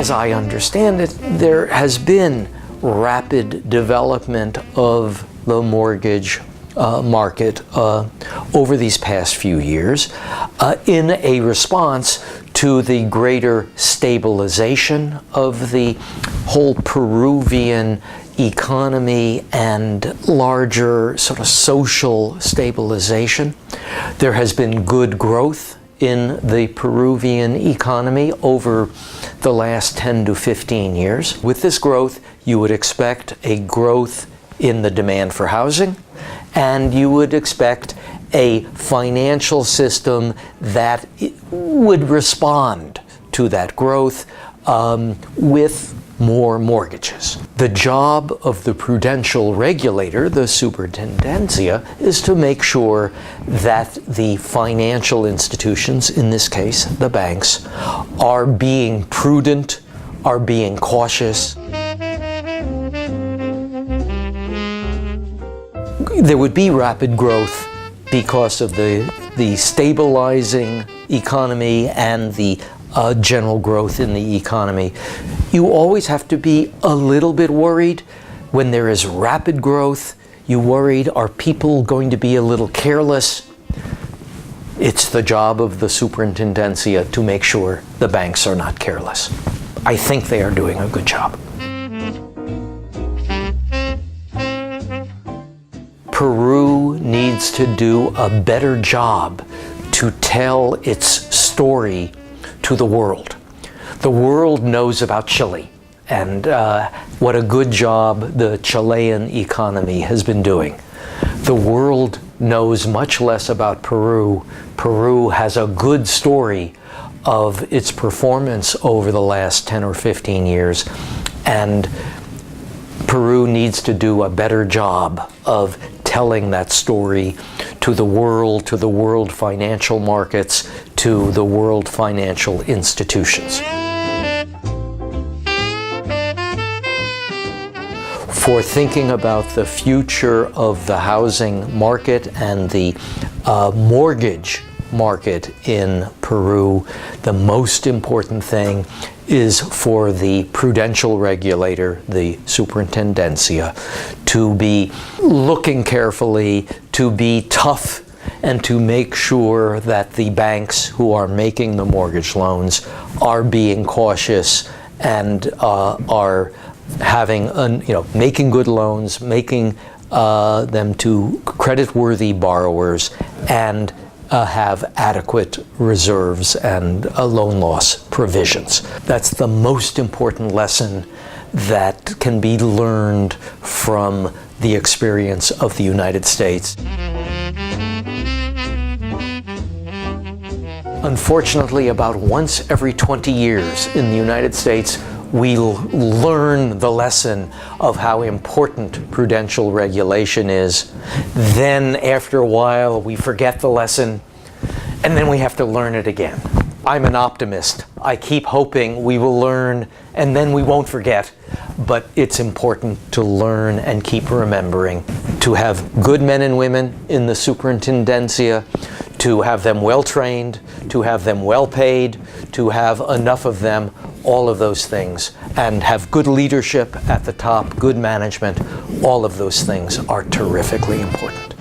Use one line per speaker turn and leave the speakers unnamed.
as I understand it, there has been rapid development of the mortgage market over these past few years in a response to the greater stabilization of the whole Peruvian economy and larger sort of social stabilization. There has been good growth in the Peruvian economy over the last 10 to 15 years. With this growth, you would expect a growth in the demand for housing, and you would expect a financial system that would respond to that growth with more mortgages. The job of the prudential regulator, the superintendencia, is to make sure that the financial institutions, in this case the banks, are being prudent, are being cautious. There would be rapid growth because of the stabilizing economy and the general growth in the economy. You always have to be a little bit worried when there is rapid growth. You worried, are people going to be a little careless? It's the job of the superintendencia to make sure the banks are not careless. I think they are doing a good job. Peru needs to do a better job to tell its story to the world. The world knows about Chile and what a good job the Chilean economy has been doing. The world knows much less about Peru. Peru has a good story of its performance over the last 10 or 15 years, and Peru needs to do a better job of telling that story to the world financial markets, to the world financial institutions. For thinking about the future of the housing market and the mortgage market in Peru, the most important thing is for the prudential regulator, the superintendencia, to be looking carefully, to be tough, and to make sure that the banks who are making the mortgage loans are being cautious and are having, making good loans, making them to credit-worthy borrowers, and have adequate reserves and loan loss provisions. That's the most important lesson that can be learned from the experience of the United States. Unfortunately, about once every 20 years in the United States, we learn the lesson of how important prudential regulation is. Then, after a while, we forget the lesson, and then we have to learn it again. I'm an optimist. I keep hoping we will learn, and then we won't forget. But it's important to learn and keep remembering, to have good men and women in the superintendencia, to have them well trained, to have them well paid, to have enough of them, all of those things, and have good leadership at the top, good management. All of those things are terrifically important.